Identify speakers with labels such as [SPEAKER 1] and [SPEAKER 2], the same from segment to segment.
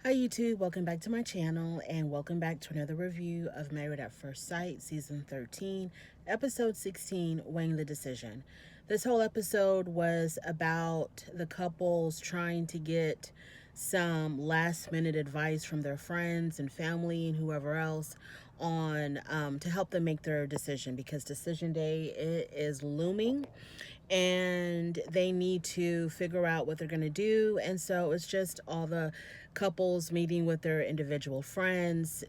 [SPEAKER 1] Hi YouTube, welcome back to my channel and welcome back to another review of Married at First Sight Season 13, Episode 16, Weighing the Decision. This whole episode was about the couples trying to get some last minute advice from their friends and family and whoever else on to help them make their decision, because decision day it is looming and they need to figure out what they're going to do. And so it's just all the couples meeting with their individual friends,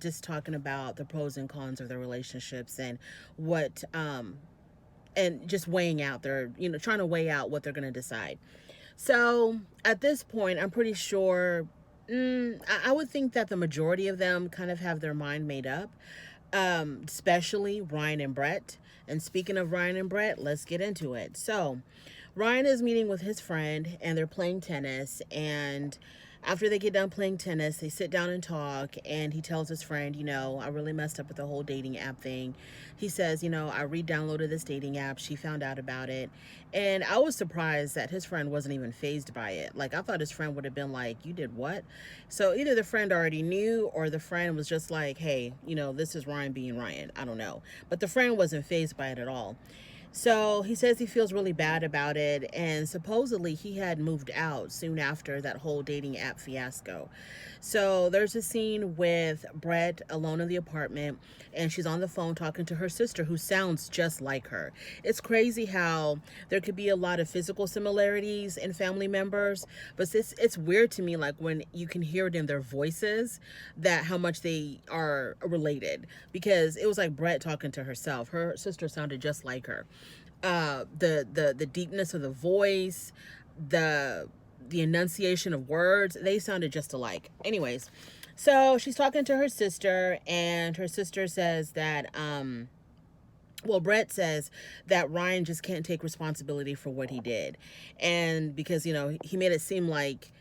[SPEAKER 1] just talking about the pros and cons of their relationships and what and just weighing out their, trying to weigh out what they're going to decide. So at this point, I'm pretty sure, I would think that the majority of them kind of have their mind made up, especially Ryan and Brett. And speaking of Ryan and Brett, let's get into it. So Ryan is meeting with his friend and they're playing tennis, and after they get done playing tennis, they sit down and talk, and he tells his friend, I really messed up with the whole dating app thing. He says, I re-downloaded this dating app. She found out about it. And I was surprised that his friend wasn't even fazed by it. Like, I thought his friend would have been like, you did what? So either the friend already knew, or the friend was just like, hey, this is Ryan being Ryan. I don't know. But the friend wasn't fazed by it at all. So he says he feels really bad about it, and supposedly he had moved out soon after that whole dating app fiasco. So there's a scene with Brett alone in the apartment, and she's on the phone talking to her sister who sounds just like her. It's crazy how there could be a lot of physical similarities in family members, but it's weird to me, like when you can hear it in their voices, that how much they are related, because it was like Brett talking to herself. Her sister sounded just like her. The deepness of the voice, the enunciation of words, they sounded just alike. Anyways, so she's talking to her sister, and her sister says that Brett says that Ryan just can't take responsibility for what he did, and because he made it seem like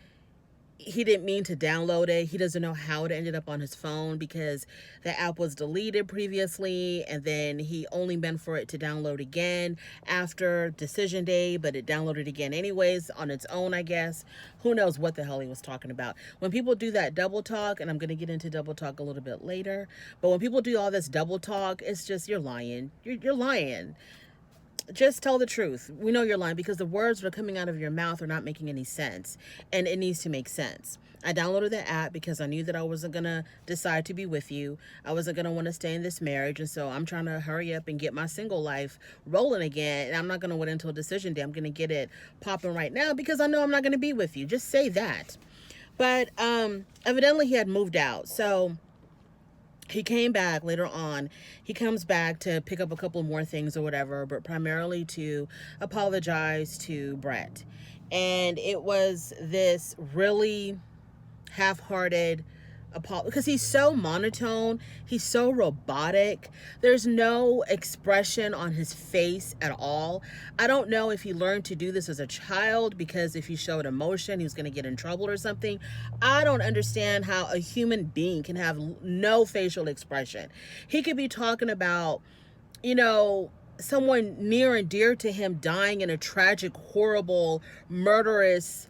[SPEAKER 1] he didn't mean to download it. He doesn't know how it ended up on his phone, because the app was deleted previously, and then he only meant for it to download again after decision day, but it downloaded again anyways on its own, I guess. Who knows what the hell he was talking about. When people do that double talk, and I'm going to get into double talk a little bit later, but when people do all this double talk, it's just, you're lying. You're lying. Just tell the truth. We know you're lying, because the words that are coming out of your mouth are not making any sense, and it needs to make sense. I downloaded the app because I knew that I wasn't going to decide to be with you. I wasn't going to want to stay in this marriage, and so I'm trying to hurry up and get my single life rolling again, and I'm not going to wait until decision day. I'm going to get it popping right now because I know I'm not going to be with you. Just say that. But evidently he had moved out. So he came back later on. He comes back to pick up a couple more things or whatever, but primarily to apologize to Brett. And it was this really half-hearted apology, because he's so monotone, he's so robotic. There's no expression on his face at all. I don't know if he learned to do this as a child, because if he showed emotion, he was going to get in trouble or something. I don't understand how a human being can have no facial expression. He could be talking about, someone near and dear to him dying in a tragic, horrible, murderous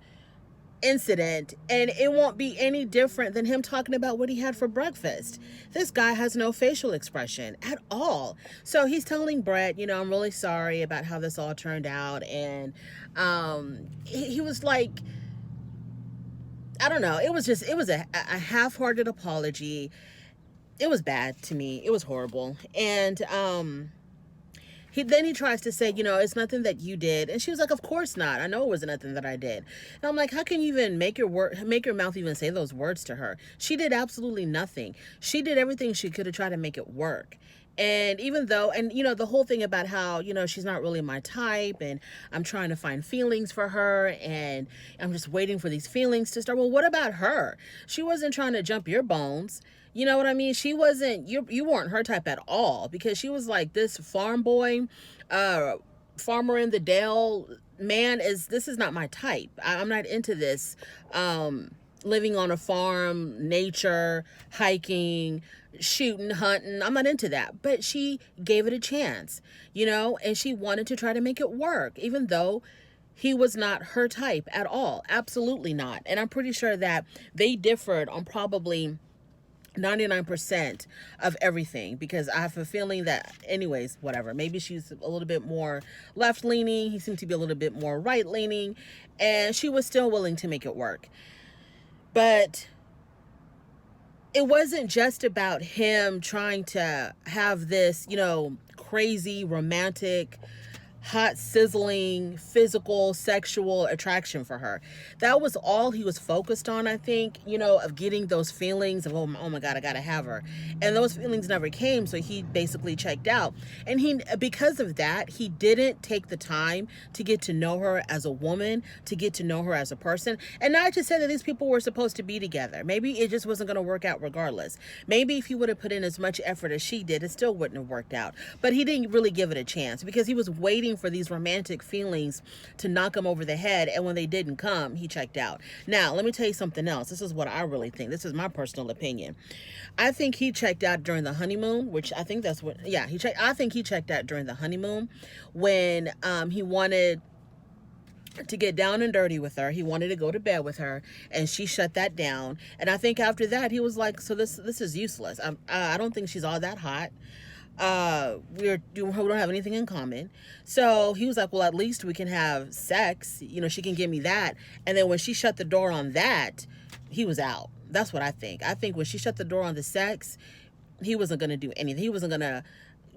[SPEAKER 1] incident, and it won't be any different than him talking about what he had for breakfast. This guy has no facial expression at all. So he's telling Brett, I'm really sorry about how this all turned out, and he was like, I don't know, it was a half-hearted apology. It was bad to me. It was horrible. And he tries to say, it's nothing that you did. And she was like, of course not. I know it was nothing that I did. And I'm like, how can you even make your mouth even say those words to her? She did absolutely nothing. She did everything she could to try to make it work. And even though, and the whole thing about how, she's not really my type, and I'm trying to find feelings for her, and I'm just waiting for these feelings to start. Well, what about her? She wasn't trying to jump your bones. You know what I mean? She wasn't, you weren't her type at all, because she was like, this farm boy, farmer in the Dale man this is not my type. I'm not into this. Living on a farm, nature, hiking, shooting, hunting. I'm not into that. But she gave it a chance, and she wanted to try to make it work, even though he was not her type at all. Absolutely not. And I'm pretty sure that they differed on probably 99% of everything, because I have a feeling that, anyways, whatever, maybe she's a little bit more left leaning, he seemed to be a little bit more right leaning, and she was still willing to make it work. But it wasn't just about him trying to have this, crazy romantic, hot, sizzling, physical, sexual attraction for her. That was all he was focused on, I think, of getting those feelings of, oh my God, I gotta have her. And those feelings never came, so he basically checked out. And because of that, he didn't take the time to get to know her as a woman, to get to know her as a person. And not to say that these people were supposed to be together. Maybe it just wasn't gonna work out regardless. Maybe if he would have put in as much effort as she did, it still wouldn't have worked out. But he didn't really give it a chance, because he was waiting for these romantic feelings to knock him over the head, and when they didn't come, he checked out. Now, let me tell you something else. This is what I really think. This is my personal opinion. I think he checked out during the honeymoon, which I think that's what, yeah, I think he checked out during the honeymoon when he wanted to get down and dirty with her. He wanted to go to bed with her, and she shut that down. And I think after that, he was like, so this is useless. I don't think she's all that hot. We don't have anything in common. So he was like, well, at least we can have sex. She can give me that. And then when she shut the door on that, he was out. That's what I think. I think when she shut the door on the sex, he wasn't going to do anything. He wasn't going to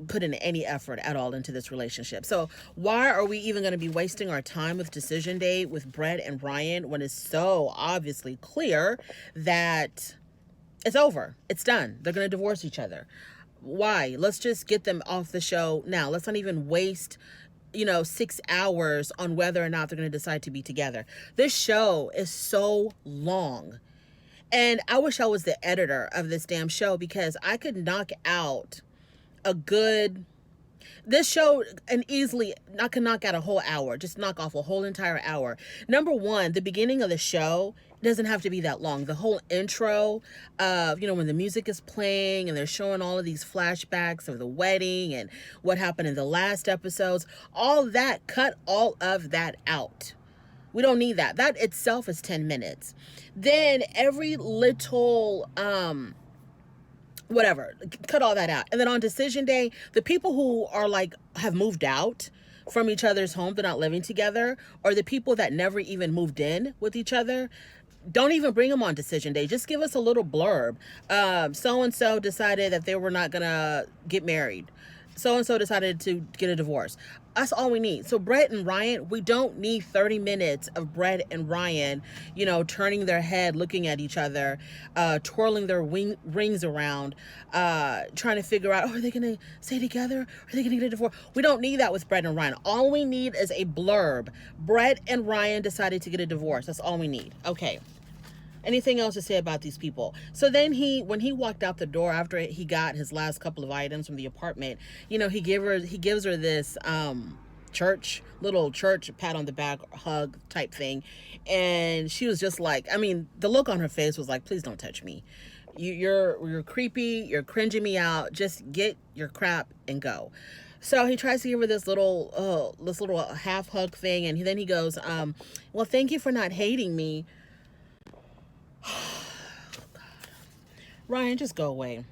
[SPEAKER 1] put in any effort at all into this relationship. So why are we even going to be wasting our time with Decision Day with Brett and Ryan when it's so obviously clear that it's over? It's done. They're going to divorce each other. Why? Let's just get them off the show now. Let's not even waste 6 hours on whether or not they're going to decide to be together. This show is so long. And I wish I was the editor of this damn show, because I could knock out this show, and easily I can knock out a whole hour, just knock off a whole entire hour. Number one, the beginning of the show doesn't have to be that long. The whole intro of, when the music is playing and they're showing all of these flashbacks of the wedding and what happened in the last episodes, all that, cut all of that out. We don't need that. That itself is 10 minutes. Then every little, whatever, cut all that out. And then on Decision Day, the people who are have moved out from each other's home, they're not living together, or the people that never even moved in with each other, don't even bring them on Decision Day. Just give us a little blurb. So-and-so decided that they were not gonna get married. So-and-so decided to get a divorce. That's all we need. So Brett and Ryan, we don't need 30 minutes of Brett and Ryan, turning their head, looking at each other, twirling their rings around, trying to figure out, are they going to stay together? Are they going to get a divorce? We don't need that with Brett and Ryan. All we need is a blurb. Brett and Ryan decided to get a divorce. That's all we need. Okay. Anything else to say about these people? So then when he walked out the door after he got his last couple of items from the apartment, he gives her this little church pat on the back hug type thing, and she was just like, the look on her face was like, please don't touch me. You're creepy. You're cringing me out. Just get your crap and go. So he tries to give her this little half hug thing, and then he goes, well, thank you for not hating me. Ryan, just go away.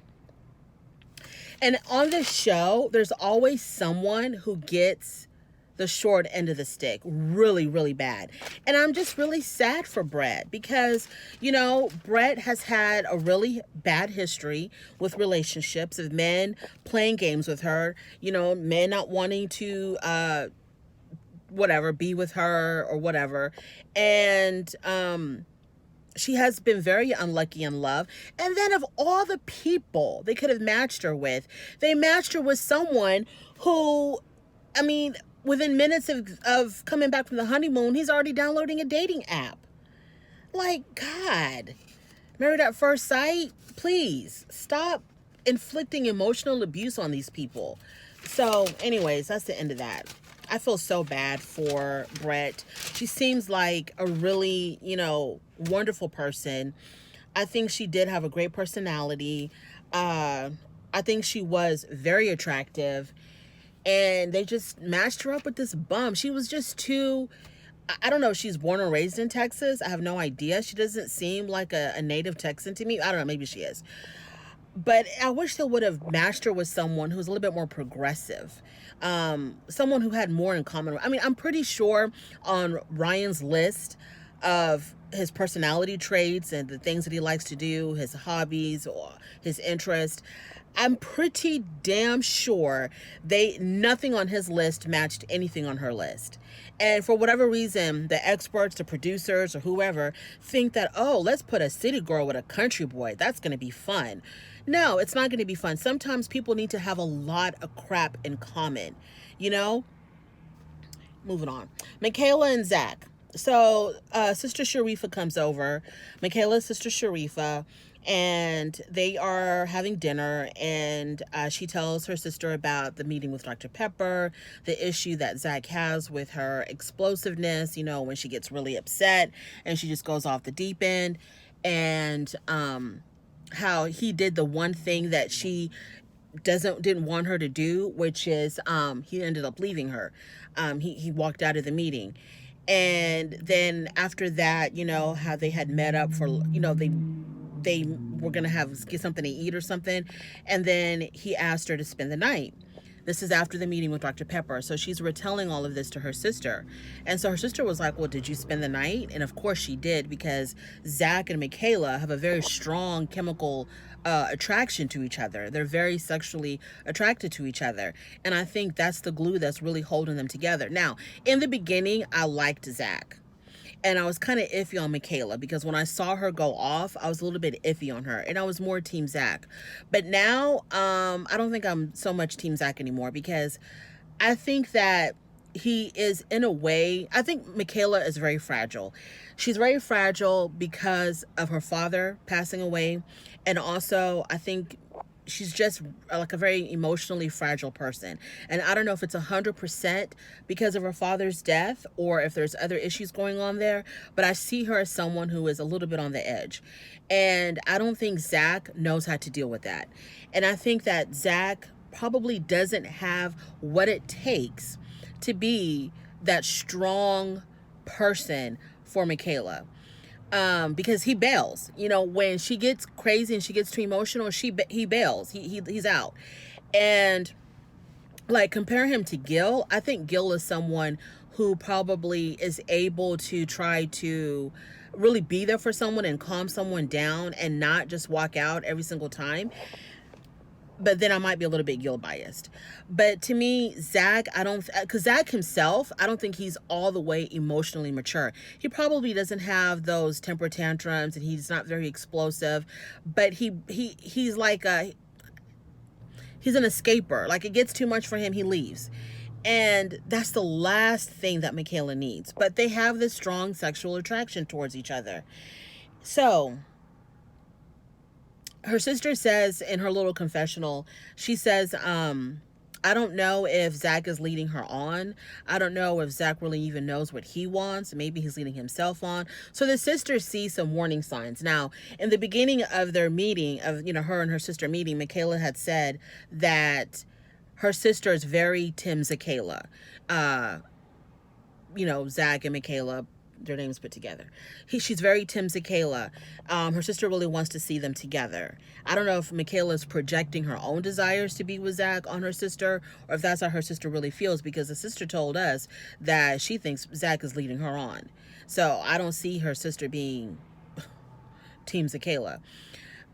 [SPEAKER 1] And on this show, there's always someone who gets the short end of the stick really, really bad. And I'm just really sad for Brett, because, Brett has had a really bad history with relationships, of men playing games with her, men not wanting to, be with her or whatever. And, she has been very unlucky in love. And then of all the people they could have matched her with, they matched her with someone who, within minutes of coming back from the honeymoon, he's already downloading a dating app. God. Married at First Sight, please stop inflicting emotional abuse on these people. So anyways, that's the end of that. I feel so bad for Brett. She seems like a really, wonderful person. I think she did have a great personality. I think she was very attractive. And they just matched her up with this bum. She was just too I don't know if she's born or raised in Texas. I have no idea. She doesn't seem like a native Texan to me. I don't know, maybe she is. But I wish they would have matched her with someone who's a little bit more progressive. Someone who had more in common. I mean, I'm pretty sure on Ryan's list of his personality traits and the things that he likes to do, his hobbies or his interest, I'm pretty damn sure nothing on his list matched anything on her list. And for whatever reason, the experts, the producers, or whoever think that, oh, let's put a city girl with a country boy. That's going to be fun. No, it's not going to be fun. Sometimes people need to have a lot of crap in common, you know? Moving on. Michaela and Zach. So, Sister Sharifa comes over. Michaela's Sister Sharifa, and they are having dinner, and she tells her sister about the meeting with Dr. Pepper, the issue that Zach has with her explosiveness, you know, when she gets really upset and she just goes off the deep end, and how he did the one thing that she didn't want her to do, which is he ended up leaving her. He walked out of the meeting. And then after that, you know, how they had met up for, you know, they were going to get something to eat or something. And then he asked her to spend the night. This is after the meeting with Dr. Pepper. So she's retelling all of this to her sister. And so her sister was like, well, did you spend the night? And of course she did, because Zach and Michaela have a very strong chemical attraction to each other. They're very sexually attracted to each other. And I think that's the glue that's really holding them together. Now, in the beginning, I liked Zach. And I was kind of iffy on Michaela, because when I saw her go off, I was a little bit iffy on her, and I was more Team Zach. But now, I don't think I'm so much Team Zach anymore, because I think that he is, in a way, I think Michaela is very fragile. She's very fragile because of her father passing away. And also, I think she's just like a very emotionally fragile person. And I don't know if it's 100% because of her father's death or if there's other issues going on there, but I see her as someone who is a little bit on the edge. And I don't think Zach knows how to deal with that. And I think that Zach probably doesn't have what it takes to be that strong person for Michaela. Because he bails, you know, when she gets crazy and she gets too emotional, he bails, he's out. And like, compare him to Gill. I think Gill is someone who probably is able to try to really be there for someone and calm someone down and not just walk out every single time. But then I might be a little bit Gill biased. But to me, Zach, because Zach himself, I don't think he's all the way emotionally mature. He probably doesn't have those temper tantrums, and he's not very explosive, but he's like he's an escaper. Like, it gets too much for him, he leaves. And that's the last thing that Michaela needs. But they have this strong sexual attraction towards each other. So her sister says in her little confessional, she says, I don't know if Zach is leading her on. I don't know if Zach really even knows what he wants. Maybe he's leading himself on. So the sister sees some warning signs. Now, in the beginning of their meeting, of, you know, her and her sister meeting, Michaela had said that her sister is very Tim Zakayla. You know, Zach and Michaela, their names put together. She's very Tim Zakayla. Her sister really wants to see them together. I don't know if Michaela's projecting her own desires to be with Zach on her sister, or if that's how her sister really feels, because the sister told us that she thinks Zach is leading her on. So I don't see her sister being Team Zakayla.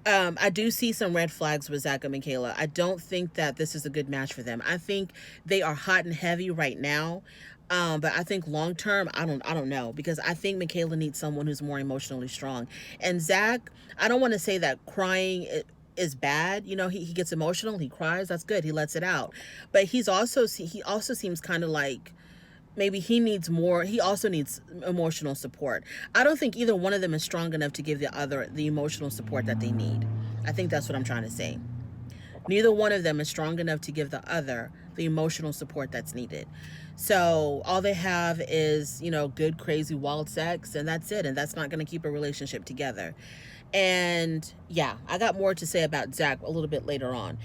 [SPEAKER 1] I do see some red flags with Zach and Michaela. I don't think that this is a good match for them. I think they are hot and heavy right now. But I think long term, I don't know, because I think Michaela needs someone who's more emotionally strong. And Zach, I don't want to say that crying is bad. You know, he gets emotional, he cries, that's good, he lets it out. But he also seems kind of like maybe he also needs emotional support. I don't think either one of them is strong enough to give the other the emotional support that they need. I think that's what I'm trying to say. Neither one of them is strong enough to give the other the emotional support that's needed. So all they have is, you know, good, crazy, wild sex, and that's it. And that's not going to keep a relationship together. And yeah, I got more to say about Zach a little bit later on.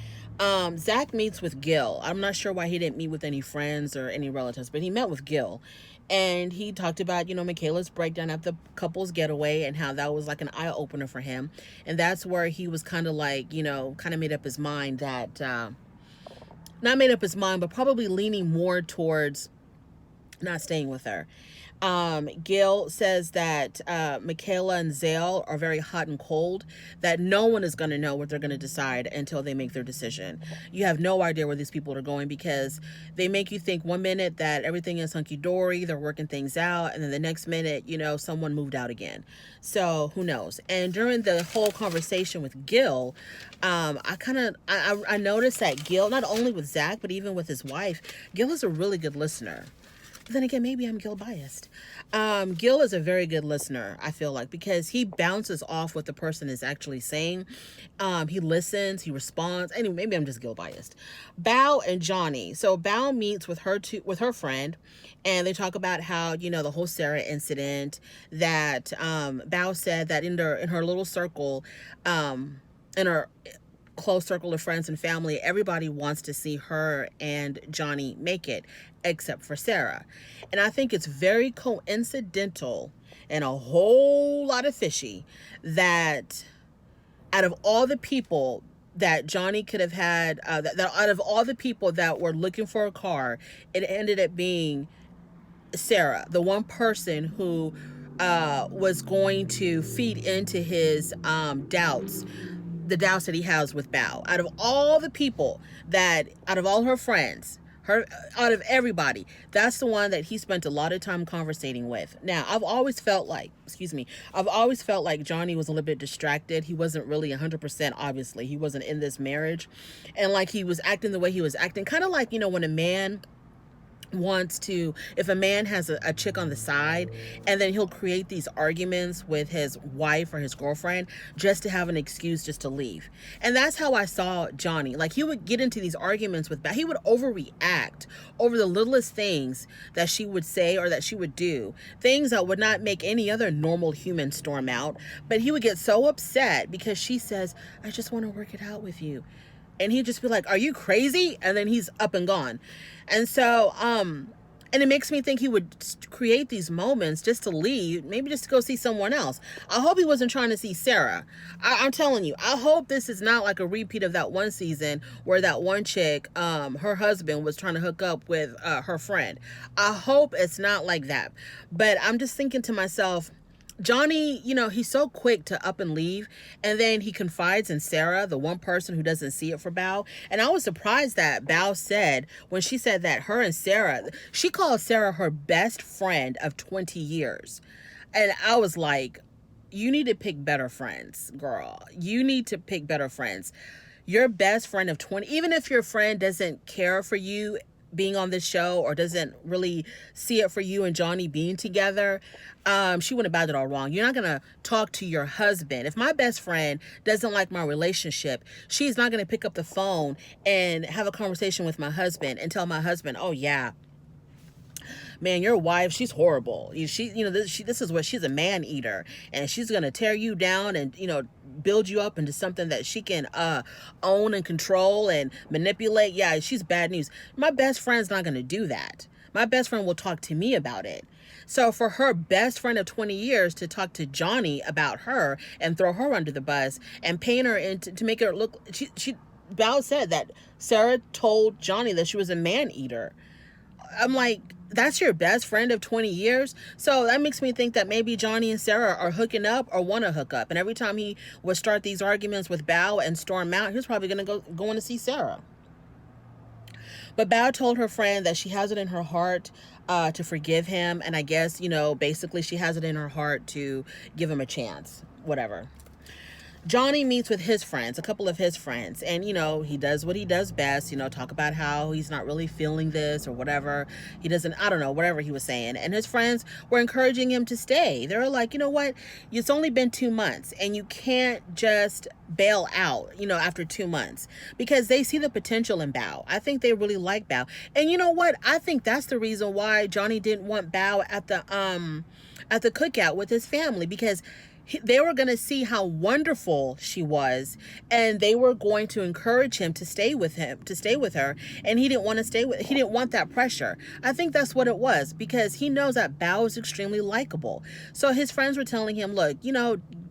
[SPEAKER 1] Zach meets with Gill. I'm not sure why he didn't meet with any friends or any relatives, but he met with Gill. And he talked about, Michaela's breakdown at the couple's getaway and how that was like an eye opener for him. And that's where he was kind of like, kind of made up his mind that, not made up his mind, but probably leaning more towards not staying with her. Gill says that Michaela and Zale are very hot and cold, that no one is going to know what they're going to decide until they make their decision. You have no idea where these people are going because they make you think one minute that everything is hunky-dory, they're working things out, and then the next minute, someone moved out again. So who knows? And during the whole conversation with Gill, I noticed that Gill, not only with Zach, but even with his wife, Gill is a really good listener. Then again, maybe I'm Gill biased. Gill is a very good listener, I feel like, because he bounces off what the person is actually saying. He listens, he responds. Anyway, maybe I'm just Gill biased. Bao and Johnny. So Bao meets with her friend, and they talk about how, the whole Sarah incident, that Bao said that in her little circle, in her close circle of friends and family, everybody wants to see her and Johnny make it, except for Sarah. And I think it's very coincidental and a whole lot of fishy that out of all the people that Johnny could have had, that out of all the people that were looking for a car, it ended up being Sarah, the one person who was going to feed into his doubts, the doubts that he has with Bao. Out of all the people out of all her friends, out of everybody, that's the one that he spent a lot of time conversating with. Now, I've always felt like Johnny was a little bit distracted. He wasn't really 100%, obviously. He wasn't in this marriage. And like he was acting the way he was acting, kind of like, when a man if a man has a chick on the side, and then he'll create these arguments with his wife or his girlfriend just to have an excuse just to leave. And that's how I saw Johnny. Like, he would get into these arguments with, he would overreact over the littlest things that she would say or that she would do, things that would not make any other normal human storm out. But he would get so upset because she says, I just want to work it out with you. And he'd just be like, are you crazy? And then he's up and gone. And so, and it makes me think he would create these moments just to leave, maybe just to go see someone else. I hope he wasn't trying to see Sarah. I'm telling you, I hope this is not like a repeat of that one season where that one chick, her husband was trying to hook up with her friend. I hope it's not like that. But I'm just thinking to myself, Johnny, he's so quick to up and leave, and then he confides in Sarah, the one person who doesn't see it for Bao. And I was surprised that Bao said, when she said that her and Sarah, she called Sarah her best friend of 20 years. And I was like, you need to pick better friends, girl. You need to pick better friends. Your best friend of 20, even if your friend doesn't care for you being on this show or doesn't really see it for you and Johnny being together, she went about it all wrong. You're not going to talk to your husband. If my best friend doesn't like my relationship, she's not going to pick up the phone and have a conversation with my husband and tell my husband, oh yeah, man, your wife, she's horrible. This is what she's a man eater, and she's going to tear you down and, build you up into something that she can own and control and manipulate. Yeah, she's bad news. My best friend's not going to do that. My best friend will talk to me about it. So for her best friend of 20 years to talk to Johnny about her and throw her under the bus and paint her into, to make her look, Bao said that Sarah told Johnny that she was a man eater. I'm like, that's your best friend of 20 years? So that makes me think that maybe Johnny and Sarah are hooking up or want to hook up. And every time he would start these arguments with Bao and storm out, he was probably going to go in to see Sarah. But Bao told her friend that she has it in her heart to forgive him. And I guess, basically she has it in her heart to give him a chance, whatever. Johnny meets with his friends, a couple of his friends, and, he does what he does best, talk about how he's not really feeling this or whatever. He doesn't, I don't know, whatever he was saying. And his friends were encouraging him to stay. They were like, you know what? It's only been 2 months and you can't just bail out, after 2 months, because they see the potential in Bao. I think they really like Bao. And you know what? I think that's the reason why Johnny didn't want Bao at the cookout with his family, because they were going to see how wonderful she was, and they were going to encourage him to stay with her, and he didn't want that pressure. I think that's what it was, because he knows that Bao is extremely likable. So his friends were telling him, look,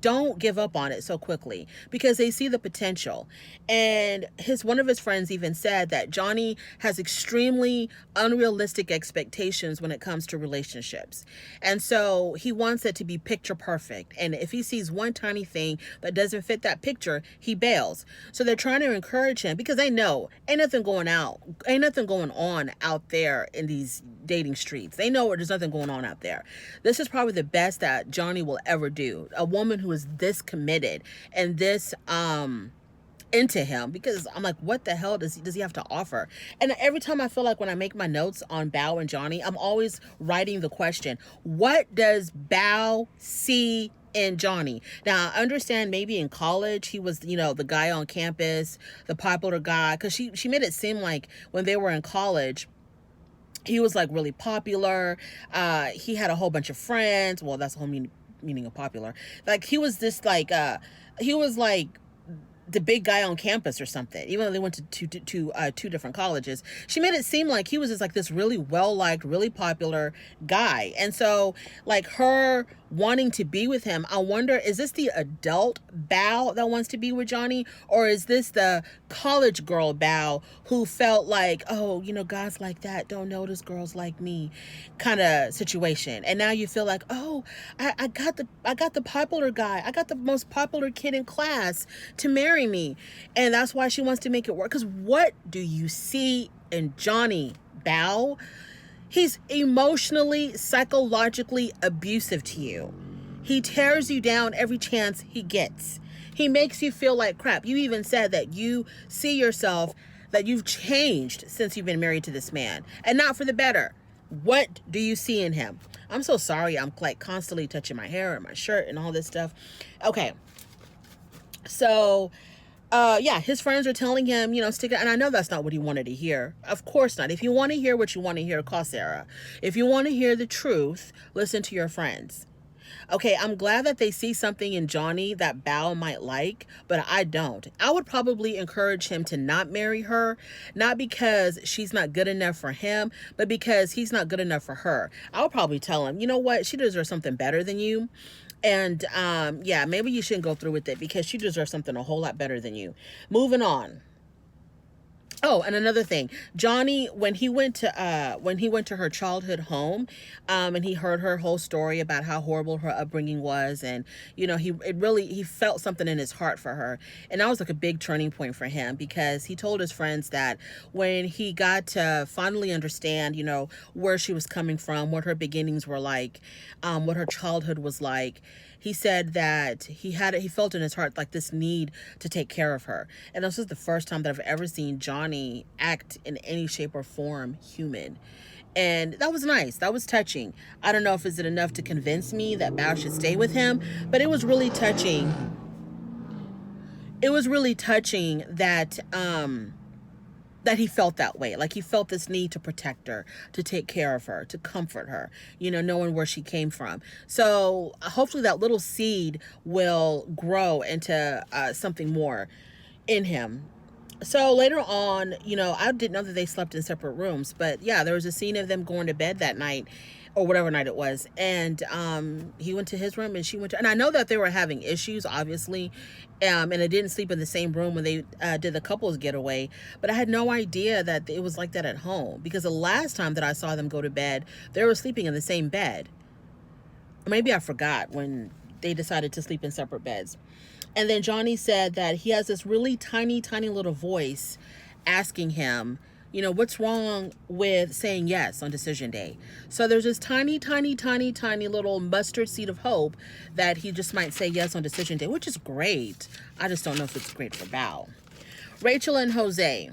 [SPEAKER 1] don't give up on it so quickly, because they see the potential. And one of his friends even said that Johnny has extremely unrealistic expectations when it comes to relationships. And so he wants it to be picture perfect. And if he sees one tiny thing that doesn't fit that picture, he bails. So they're trying to encourage him, because they know ain't nothing going on out there in these dating streets. They know there's nothing going on out there. This is probably the best that Johnny will ever do. A woman who is this committed and this into him, because I'm like, what the hell does he have to offer? And every time I feel like when I make my notes on Bao and Johnny, I'm always writing the question, what does Bao see in Johnny? Now, I understand maybe in college he was, the guy on campus, the popular guy, because she made it seem like when they were in college, he was like really popular. He had a whole bunch of friends. Well, that's the whole meaning of popular. Like he was this he was like the big guy on campus or something, even though they went to two different colleges. She made it seem like he was just like this really well-liked, really popular guy. And so like her wanting to be with him, I wonder, is this the adult Bao that wants to be with Johnny, or is this the college girl Bao who felt like, oh, guys like that don't notice girls like me kind of situation? And now you feel like, oh, I got the popular guy, I got the most popular kid in class to marry me, and that's why she wants to make it work. Because what do you see in Johnny, Bao? He's emotionally, psychologically abusive to you. He tears you down every chance he gets. He makes you feel like crap. You even said that you see yourself, that you've changed since you've been married to this man, and not for the better. What do you see in him? I'm so sorry. I'm like constantly touching my hair and my shirt and all this stuff. Okay. So his friends are telling him, stick it. And I know that's not what he wanted to hear. Of course not. If you want to hear what you want to hear, call Sarah. If you want to hear the truth, listen to your friends. Okay, I'm glad that they see something in Johnny that Bao might like, but I don't. I would probably encourage him to not marry her, not because she's not good enough for him, but because he's not good enough for her. I would probably tell him, you know what, she deserves something better than you. And maybe you shouldn't go through with it, because she deserves something a whole lot better than you. Moving on. Oh, and another thing, Johnny, when he went to her childhood home, and he heard her whole story about how horrible her upbringing was, and he felt something in his heart for her, and that was like a big turning point for him, because he told his friends that when he got to finally understand, where she was coming from, what her beginnings were like, what her childhood was like, he said that he felt in his heart like this need to take care of her. And this was the first time that I've ever seen Johnny act in any shape or form human. And that was nice. That was touching. I don't know if it's enough to convince me that Bao should stay with him, but it was really touching. It was really touching that he felt that way. Like he felt this need to protect her, to take care of her, to comfort her, knowing where she came from. So hopefully that little seed will grow into something more in him. So later on, I didn't know that they slept in separate rooms, but yeah, there was a scene of them going to bed that night, or whatever night it was, and he went to his room and she went to, and I know that they were having issues, obviously, and they didn't sleep in the same room when they did the couples getaway, but I had no idea that it was like that at home, because the last time that I saw them go to bed, they were sleeping in the same bed. Maybe I forgot when they decided to sleep in separate beds. And then Johnny said that he has this really tiny, tiny little voice asking him, what's wrong with saying yes on decision day? So there's this tiny, tiny, tiny, tiny little mustard seed of hope that he just might say yes on decision day, which is great. I just don't know if it's great for Bao. Rachel and Jose.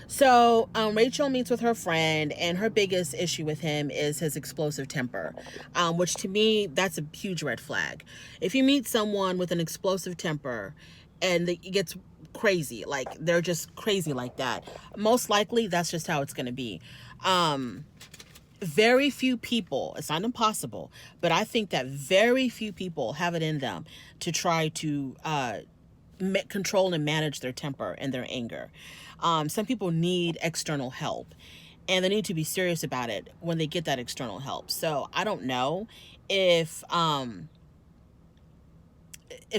[SPEAKER 1] So Rachel meets with her friend, and her biggest issue with him is his explosive temper, which to me, that's a huge red flag. If you meet someone with an explosive temper and it gets crazy, like they're just crazy like that, most likely that's just how it's going to be. very few people, it's not impossible, but I think that very few people have it in them to try to control and manage their temper and their anger. Some people need external help, and they need to be serious about it when they get that external help. So I don't know if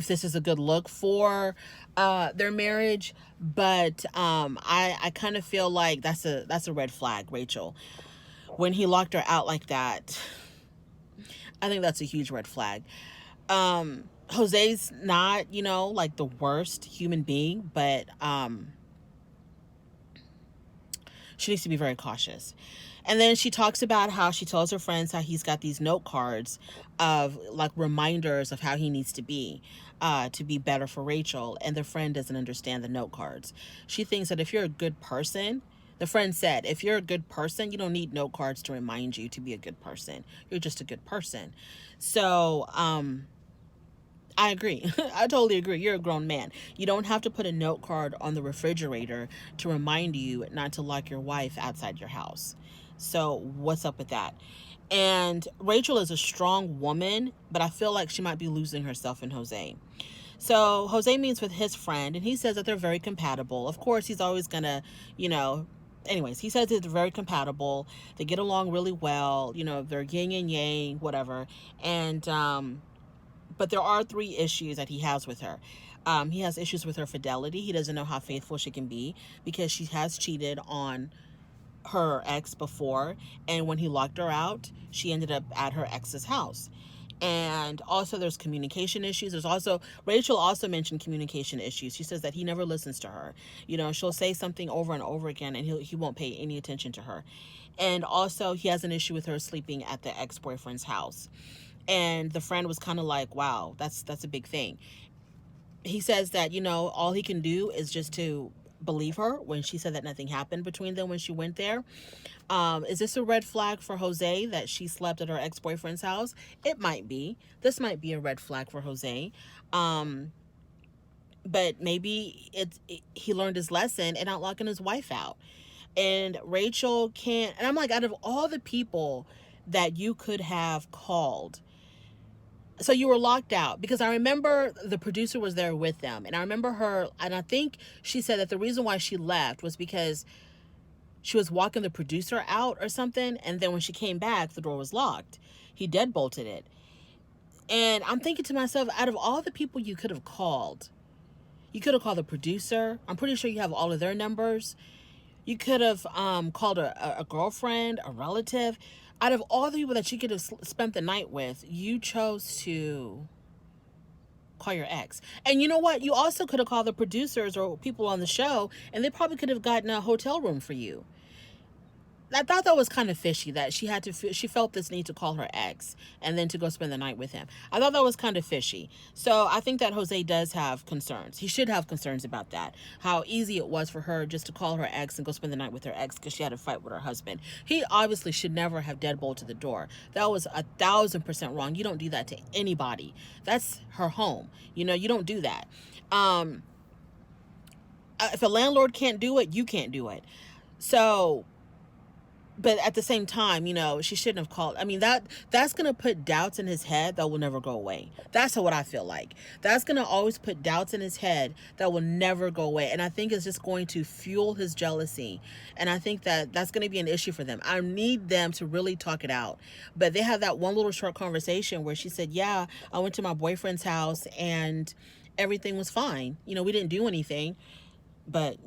[SPEAKER 1] this is a good look for their marriage, but I kind of feel like that's a red flag, Rachel. When he locked her out like that, I think that's a huge red flag. Jose's not, like the worst human being, but she needs to be very cautious. And then she talks about how she tells her friends how he's got these note cards of like reminders of how he needs to be better for Rachel. And the friend doesn't understand the note cards. She thinks that if you're a good person, the friend said, if you're a good person, you don't need note cards to remind you to be a good person. You're just a good person. So, I agree. I totally agree. You're a grown man. You don't have to put a note card on the refrigerator to remind you not to lock your wife outside your house. So what's up with that? And Rachel is a strong woman, but I feel like she might be losing herself in Jose. So Jose meets with his friend, and he says that they're very compatible. Of course, he's always going to, anyways, he says they're very compatible. They get along really well. They're yin and yang, whatever. And, but there are 3 issues that he has with her. He has issues with her fidelity. He doesn't know how faithful she can be because she has cheated on her ex before. And when he locked her out, she ended up at her ex's house. And also there's communication issues. Rachel also mentioned communication issues. She says that he never listens to her. She'll say something over and over again and he won't pay any attention to her. And also he has an issue with her sleeping at the ex-boyfriend's house. And the friend was kind of like, wow, that's a big thing. He says that, all he can do is just to believe her when she said that nothing happened between them when she went there. Is this a red flag for Jose that she slept at her ex-boyfriend's house? It might be. This might be a red flag for Jose. But maybe he learned his lesson and not locking his wife out. And Rachel can't, and I'm like, out of all the people that you could have called, so you were locked out, because I remember the producer was there with them, and I remember her, and I think she said that the reason why she left was because she was walking the producer out or something, and then when she came back, the door was locked. He deadbolted it. And I'm thinking to myself, out of all the people you could have called the producer. I'm pretty sure you have all of their numbers. You could have called a girlfriend, a relative. Out of all the people that you could have spent the night with, you chose to call your ex. And you know what? You also could have called the producers or people on the show, and they probably could have gotten a hotel room for you. I thought that was kind of fishy that she felt this need to call her ex and then to go spend the night with him. I thought that was kind of fishy. So I think that Jose does have concerns. He should have concerns about that. How easy it was for her just to call her ex and go spend the night with her ex because she had a fight with her husband. He obviously should never have deadbolted the door. That was 1,000% wrong. You don't do that to anybody. That's her home. You don't do that. If a landlord can't do it, you can't do it. So, but at the same time, she shouldn't have called. I mean, that's going to put doubts in his head that will never go away. That's what I feel like. That's going to always put doubts in his head that will never go away. And I think it's just going to fuel his jealousy. And I think that that's going to be an issue for them. I need them to really talk it out. But they had that one little short conversation where she said, yeah, I went to my boyfriend's house and everything was fine. We didn't do anything, but,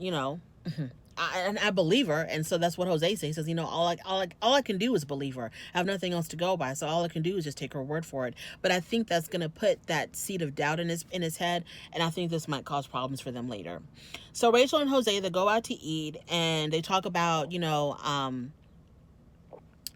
[SPEAKER 1] I believe her, and so that's what Jose says. He says, all I can do is believe her. I have nothing else to go by, so all I can do is just take her word for it. But I think that's going to put that seed of doubt in his head, and I think this might cause problems for them later. So Rachel and Jose, they go out to eat, and they talk about,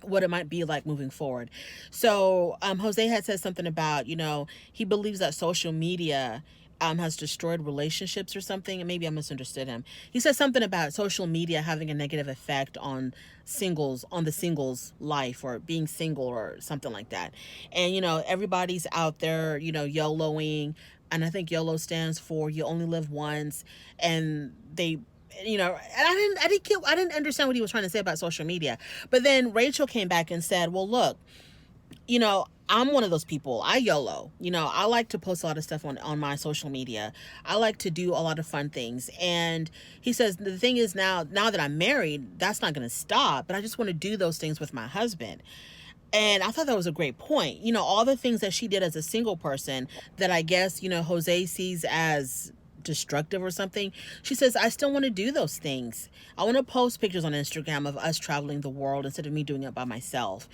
[SPEAKER 1] what it might be like moving forward. So Jose had said something about, he believes that social media has destroyed relationships or something, and maybe I misunderstood him. He said something about social media having a negative effect on the singles life, or being single or something like that. And everybody's out there YOLOing, and I think YOLO stands for you only live once, and they And I didn't understand what he was trying to say about social media. But then Rachel came back and said, well, look, I'm one of those people. I YOLO. I like to post a lot of stuff on my social media. I like to do a lot of fun things. And he says, the thing is now that I'm married, that's not going to stop, but I just want to do those things with my husband. And I thought that was a great point. All the things that she did as a single person that I guess, Jose sees as destructive or something. She says, I still want to do those things. I want to post pictures on Instagram of us traveling the world instead of me doing it by myself,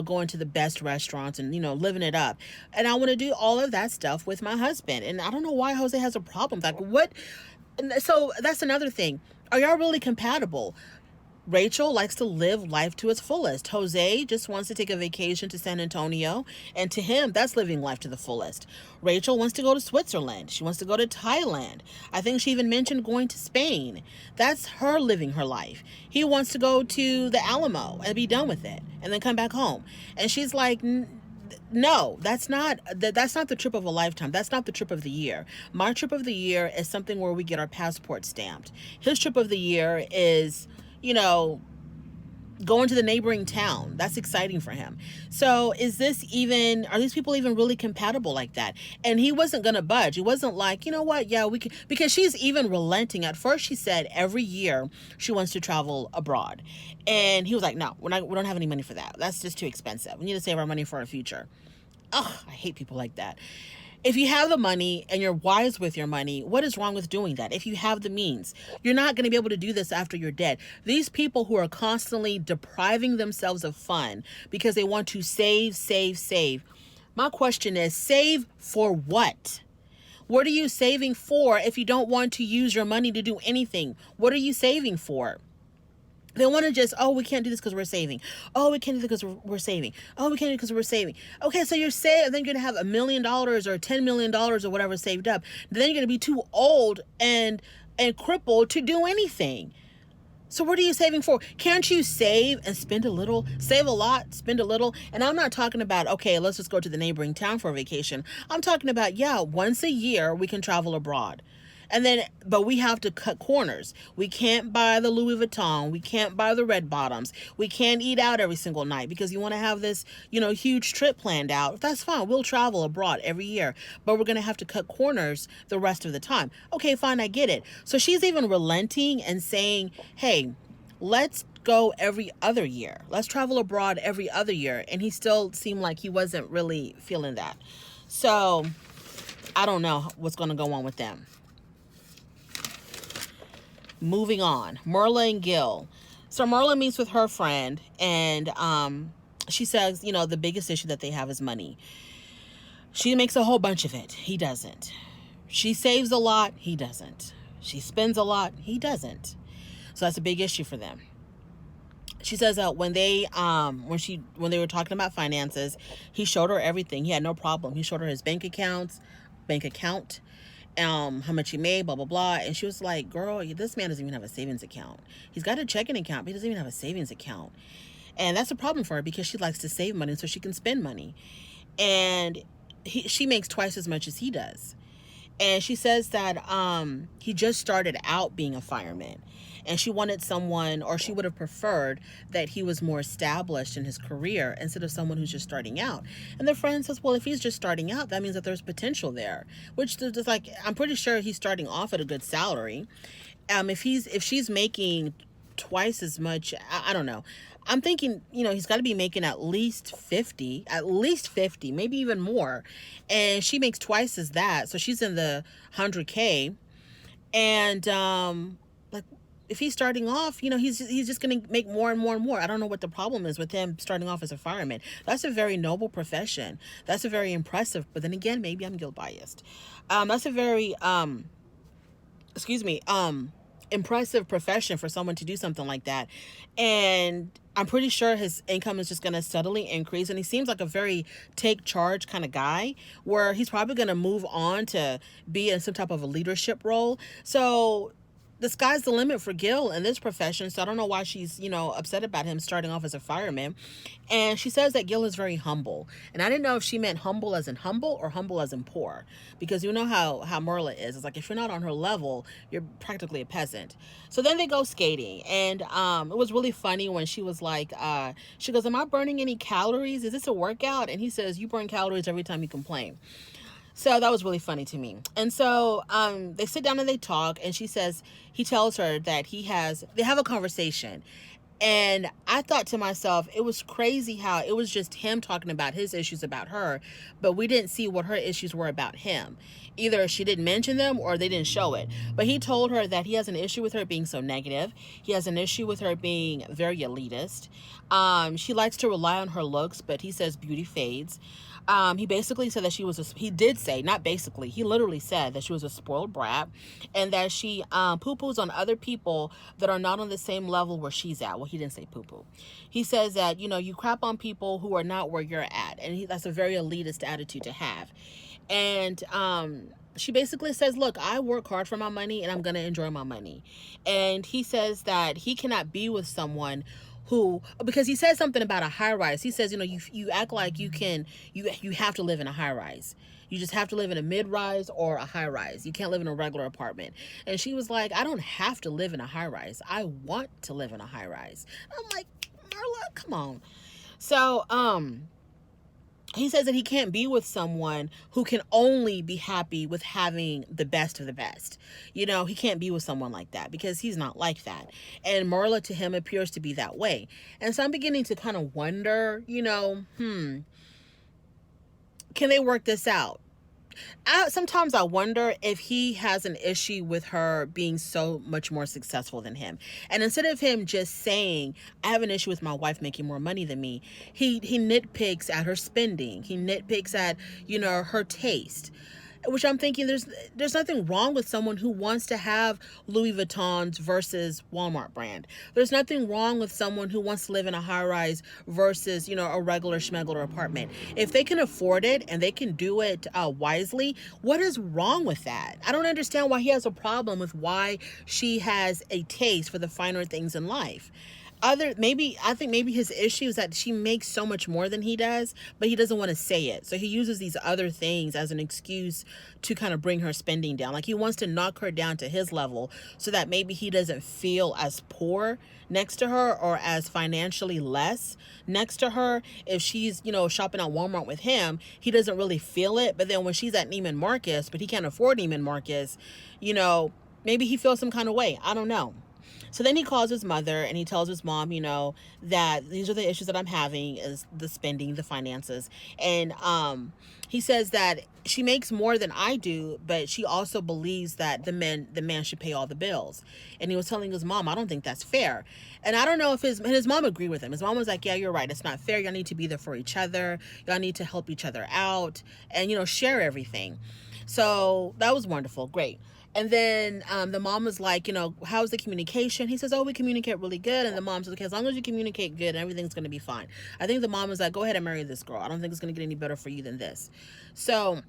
[SPEAKER 1] going to the best restaurants and, living it up. And I want to do all of that stuff with my husband. And I don't know why Jose has a problem. Like, what? So that's another thing. Are y'all really compatible? Rachel likes to live life to its fullest. Jose just wants to take a vacation to San Antonio, and to him, that's living life to the fullest. Rachel wants to go to Switzerland. She wants to go to Thailand. I think she even mentioned going to Spain. That's her living her life. He wants to go to the Alamo and be done with it, and then come back home. And she's like, no, that's not the trip of a lifetime. That's not the trip of the year. My trip of the year is something where we get our passport stamped. His trip of the year is, going to the neighboring town. That's exciting for him. So are these people even really compatible like that? And he wasn't going to budge. He wasn't like, you know what? Yeah, we can, because she's even relenting. At first she said every year she wants to travel abroad. And he was like, no, we don't have any money for that. That's just too expensive. We need to save our money for our future. Oh, I hate people like that. If you have the money and you're wise with your money, what is wrong with doing that? If you have the means, you're not going to be able to do this after you're dead. These people who are constantly depriving themselves of fun because they want to save. My question is, save for what? What are you saving for if you don't want to use your money to do anything? What are you saving for? They want to just, we can't do this because we're saving. Oh, we can't do this because we're saving. Oh, we can't do it because we're saving. Okay, so you're saving, then you're going to have $1 million or $10 million or whatever saved up. Then you're going to be too old and crippled to do anything. So what are you saving for? Can't you save and spend a little? Save a lot, spend a little. And I'm not talking about, okay, let's just go to the neighboring town for a vacation. I'm talking about, once a year we can travel abroad. But we have to cut corners. We can't buy the Louis Vuitton. We can't buy the red bottoms. We can't eat out every single night because you want to have this, huge trip planned out. That's fine. We'll travel abroad every year, but we're going to have to cut corners the rest of the time. Okay, fine. I get it. So she's even relenting and saying, hey, let's go every other year. Let's travel abroad every other year. And he still seemed like he wasn't really feeling that. So I don't know what's going to go on with them. Moving on, Merlin Gill. So Merlin meets with her friend, and she says, the biggest issue that they have is money. She makes a whole bunch of it. He doesn't. She saves a lot. He doesn't. She spends a lot. He doesn't. So that's a big issue for them. She says that when they were talking about finances, he showed her everything. He had no problem. He showed her his bank account, how much he made, blah, blah, blah. And she was like, girl, this man doesn't even have a savings account. He's got a checking account, but he doesn't even have a savings account. And that's a problem for her because she likes to save money so she can spend money. And she makes twice as much as he does. And she says that he just started out being a fireman. And she wanted someone, or she would have preferred that he was more established in his career instead of someone who's just starting out. And their friend says, well, if he's just starting out, that means that there's potential there. Which is like, I'm pretty sure he's starting off at a good salary. If she's making twice as much, I don't know. I'm thinking, he's got to be making at least 50, maybe even more. And she makes twice as that. So she's in the 100K. And, if he's starting off, he's just going to make more and more and more. I don't know what the problem is with him starting off as a fireman. That's a very noble profession. That's a very impressive, but then again, maybe I'm guilt biased. That's a very, impressive profession for someone to do something like that. And I'm pretty sure his income is just going to steadily increase. And he seems like a very take charge kind of guy where he's probably going to move on to be in some type of a leadership role. So the sky's the limit for Gill in this profession, so I don't know why she's, upset about him starting off as a fireman. And she says that Gill is very humble. And I didn't know if she meant humble as in humble or humble as in poor. Because you know how Merlin is. It's like if you're not on her level, you're practically a peasant. So then they go skating. And it was really funny when she was like, she goes, am I burning any calories? Is this a workout? And he says, you burn calories every time you complain. So that was really funny to me. And so they sit down and they talk, and he tells her that they have a conversation. And I thought to myself, it was crazy how it was just him talking about his issues about her, but we didn't see what her issues were about him. Either she didn't mention them or they didn't show it. But he told her that he has an issue with her being so negative. He has an issue with her being very elitist. She likes to rely on her looks, but he says beauty fades. He basically said that he did say, not basically, he literally said that she was a spoiled brat and that she poo-poos on other people that are not on the same level where she's at. Well, he didn't say poo-poo. He says that, you crap on people who are not where you're at. And that's a very elitist attitude to have. And she basically says, look, I work hard for my money and I'm going to enjoy my money. And he says that he cannot be with someone because he says something about a high rise. He says, you act like you have to live in a high rise. You just have to live in a mid rise or a high rise. You can't live in a regular apartment. And she was like, I don't have to live in a high rise. I want to live in a high rise. I'm like, Marla, come on. So, he says that he can't be with someone who can only be happy with having the best of the best. He can't be with someone like that because he's not like that. And Marla to him appears to be that way. And so I'm beginning to kind of wonder, can they work this out? Sometimes I wonder if he has an issue with her being so much more successful than him. And instead of him just saying, I have an issue with my wife making more money than me, he nitpicks at her spending. He nitpicks at, her taste. Which I'm thinking there's nothing wrong with someone who wants to have Louis Vuitton's versus Walmart brand. There's nothing wrong with someone who wants to live in a high rise versus, a regular schmegular apartment. If they can afford it and they can do it wisely, what is wrong with that? I don't understand why he has a problem with why she has a taste for the finer things in life. I think maybe his issue is that she makes so much more than he does, but he doesn't want to say it. So he uses these other things as an excuse to kind of bring her spending down. Like he wants to knock her down to his level so that maybe he doesn't feel as poor next to her or as financially less next to her. If she's, shopping at Walmart with him, he doesn't really feel it. But then when she's at Neiman Marcus, but he can't afford Neiman Marcus, maybe he feels some kind of way. I don't know. So then he calls his mother and he tells his mom, that these are the issues that I'm having, is the spending, the finances. And he says that she makes more than I do, but she also believes that the man should pay all the bills. And he was telling his mom, I don't think that's fair. And I don't know if his mom agreed with him. His mom was like, yeah, you're right. It's not fair. Y'all need to be there for each other. Y'all need to help each other out and, share everything. So that was wonderful. Great. And then the mom was like, how's the communication? He says, we communicate really good. And the mom says, okay, as long as you communicate good, everything's going to be fine. I think the mom was like, go ahead and marry this girl. I don't think it's going to get any better for you than this. So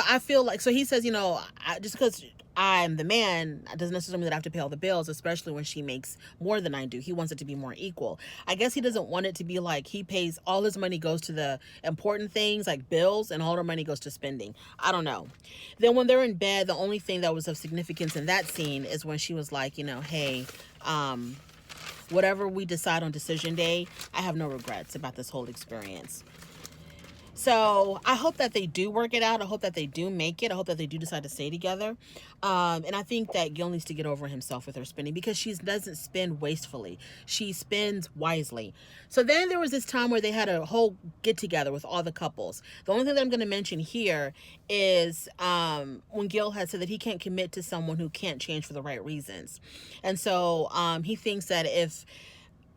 [SPEAKER 1] I feel like, so he says, just because I'm the man, doesn't necessarily mean that I have to pay all the bills, especially when she makes more than I do. He wants it to be more equal. I guess he doesn't want it to be like he pays, all his money goes to the important things like bills and all her money goes to spending. I don't know. Then when they're in bed, the only thing that was of significance in that scene is when she was like, hey, whatever we decide on decision day, I have no regrets about this whole experience. So I hope that they do work it out. I hope that they do make it. I hope that they do decide to stay together. And I think that Gil needs to get over himself with her spending because she doesn't spend wastefully. She spends wisely. So then there was this time where they had a whole get together with all the couples. The only thing that I'm going to mention here is when Gil had said that he can't commit to someone who can't change for the right reasons. And so he thinks that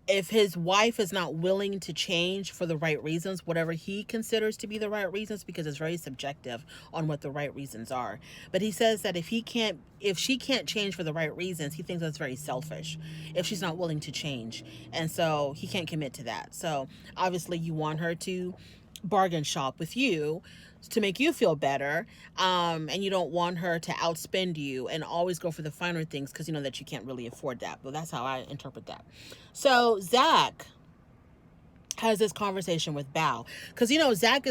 [SPEAKER 1] if his wife is not willing to change for the right reasons, whatever he considers to be the right reasons, because it's very subjective on what the right reasons are. But he says that if she can't change for the right reasons, he thinks that's very selfish if she's not willing to change. And so he can't commit to that. So obviously you want her to bargain shop with you to make you feel better, and you don't want her to outspend you and always go for the finer things because you know that you can't really afford that. But that's how I interpret that. So Zach has this conversation with Bao, because you know Zach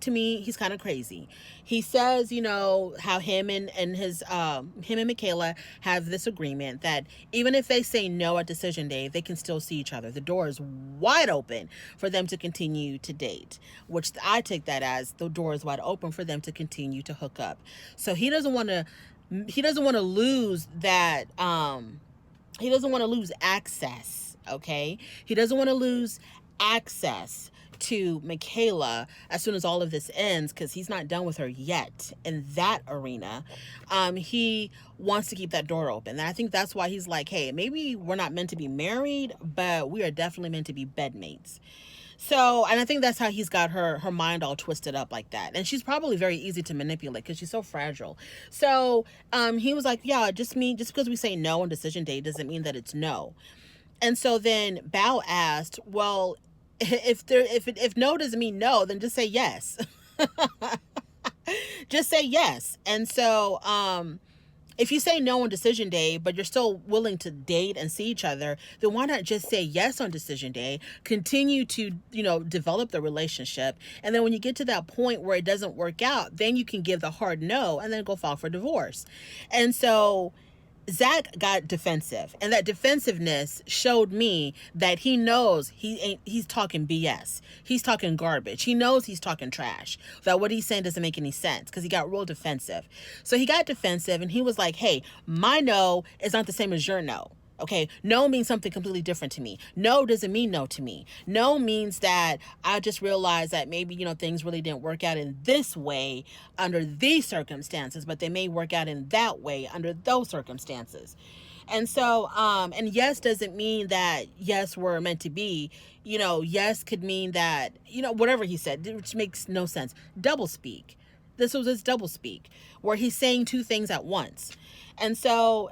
[SPEAKER 1] to me, he's kind of crazy. He says, you know, how him and Michaela have this agreement that even if they say no at decision day, they can still see each other. The door is wide open for them to continue to date, which I take that as the door is wide open for them to continue to hook up. So he doesn't want to lose that. He doesn't want to lose access. Okay, he doesn't want to lose access to Michaela as soon as all of this ends, because he's not done with her yet in that arena. He wants to keep that door open, and I think that's why he's like, hey, maybe we're not meant to be married, but we are definitely meant to be bedmates. So, and I think that's how he's got her mind all twisted up like that. And she's probably very easy to manipulate because she's so fragile. So he was like, yeah, just because we say no on decision day doesn't mean that it's no. And so then Bao asked, well, if no doesn't mean no, then just say yes. Just say yes. And so if you say no on decision day, but you're still willing to date and see each other, then why not just say yes on decision day, continue to, you know, develop the relationship. And then when you get to that point where it doesn't work out, then you can give the hard no and then go file for divorce. And so Zach got defensive, and that defensiveness showed me that he knows he's talking BS. He's talking garbage. He knows he's talking trash, that what he's saying doesn't make any sense, because he got real defensive. So he got defensive and he was like, hey, my no is not the same as your no. Okay, no means something completely different to me. No doesn't mean no to me. No means that I just realized that maybe, you know, things really didn't work out in this way under these circumstances, but they may work out in that way under those circumstances. And so, and yes doesn't mean that yes, we're meant to be. You know, yes could mean that, you know, whatever he said, which makes no sense. Double speak. This was his double speak, where he's saying two things at once. And so,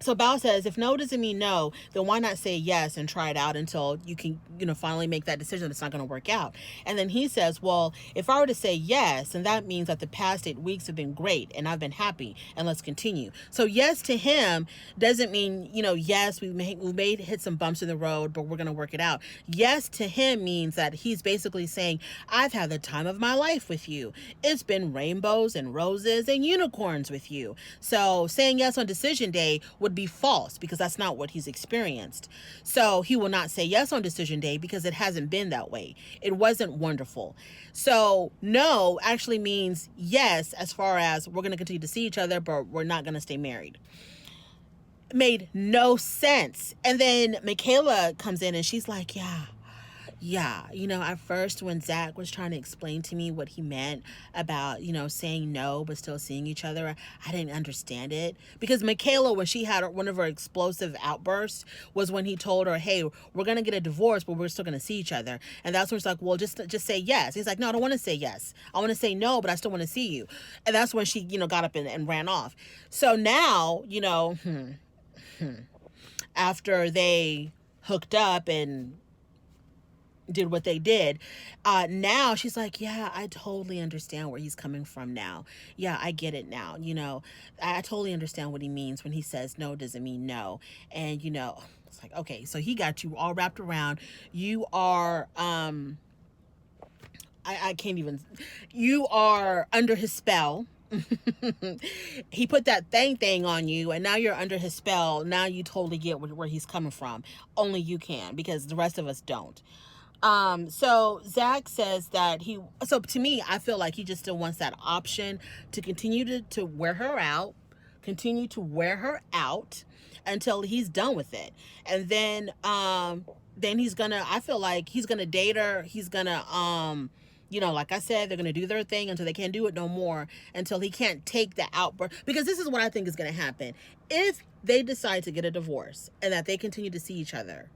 [SPEAKER 1] so Bao says, if no doesn't mean no, then why not say yes and try it out until you can, you know, finally make that decision that's not going to work out. And then he says, well, if I were to say yes, and that means that the past 8 weeks have been great and I've been happy and let's continue. So yes to him doesn't mean, you know, yes, we may hit some bumps in the road, but we're going to work it out. Yes to him means that he's basically saying, I've had the time of my life with you. It's been rainbows and roses and unicorns with you. So saying yes on decision day would be false, because that's not what he's experienced. So he will not say yes on decision day because it hasn't been that way. It wasn't wonderful. So no actually means yes, as far as we're going to continue to see each other, but we're not going to stay married. It made no sense. And then Michaela comes in and she's like, yeah, you know, at first when Zach was trying to explain to me what he meant about, you know, saying no but still seeing each other, I didn't understand it. Because Michaela, when she had one of her explosive outbursts, was when he told her, hey, we're going to get a divorce, but we're still going to see each other. And that's when she's like, well, just say yes. He's like, no, I don't want to say yes. I want to say no, but I still want to see you. And that's when she, you know, got up and ran off. So now, you know, after they hooked up and did what they did, now she's like, yeah, I totally understand where he's coming from now. Yeah, I get it now. You know, I totally understand what he means when he says no doesn't mean no. And, you know, it's like, okay, so he got you all wrapped around. You are, I can't even, you are under his spell. He put that thing on you, and now you're under his spell. Now you totally get where he's coming from. Only you can, because the rest of us don't. So Zach says that so to me, I feel like he just still wants that option to continue to wear her out, until he's done with it. And then I feel like he's gonna date her. He's gonna, you know, like I said, they're going to do their thing until they can't do it no more, until he can't take the outburst. Because this is what I think is going to happen. If they decide to get a divorce and that they continue to see each other,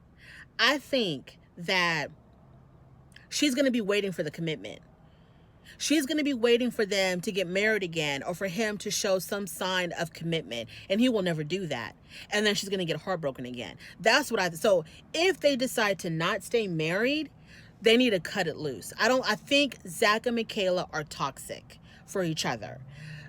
[SPEAKER 1] I think that she's going to be waiting for the commitment. She's going to be waiting for them to get married again, or for him to show some sign of commitment, and he will never do that. And then she's going to get heartbroken again. That's what so if they decide to not stay married, they need to cut it loose. I think Zach and Michaela are toxic for each other.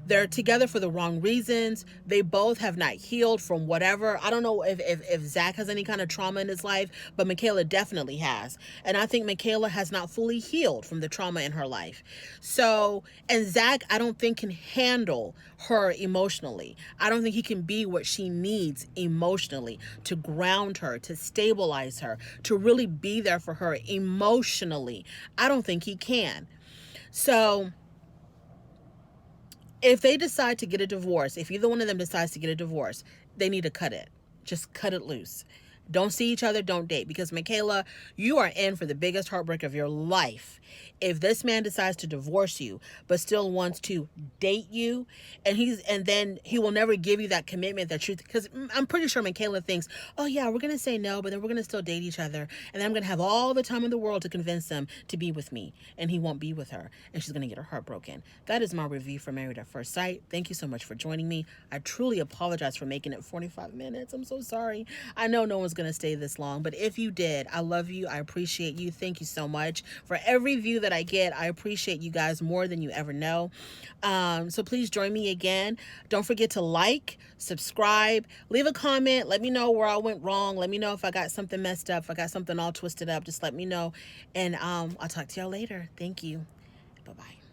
[SPEAKER 1] They're together for the wrong reasons. They both have not healed from whatever. I don't know if Zach has any kind of trauma in his life, but Michaela definitely has. And I think Michaela has not fully healed from the trauma in her life. So, and Zach, I don't think can handle her emotionally. I don't think he can be what she needs emotionally to ground her, to stabilize her, to really be there for her emotionally. I don't think he can. So, if they decide to get a divorce, if either one of them decides to get a divorce, they need to cut it. Just cut it loose. Don't see each other, don't date. Because Michaela, you are in for the biggest heartbreak of your life. If this man decides to divorce you, but still wants to date you, and then he will never give you that commitment, that truth, because I'm pretty sure Michaela thinks, oh yeah, we're going to say no, but then we're going to still date each other. And then I'm going to have all the time in the world to convince him to be with me. And he won't be with her. And she's going to get her heart broken. That is my review for Married at First Sight. Thank you so much for joining me. I truly apologize for making it 45 minutes. I'm so sorry. I know no one's going to stay this long, but if you did, I love you. I appreciate you. Thank you so much for every view that I get. I appreciate you guys more than you ever know. So please join me again. Don't forget to like, subscribe, leave a comment. Let me know where I went wrong. Let me know if I got something messed up, if I got something all twisted up. Just let me know. And I'll talk to y'all later. Thank you. Bye-bye.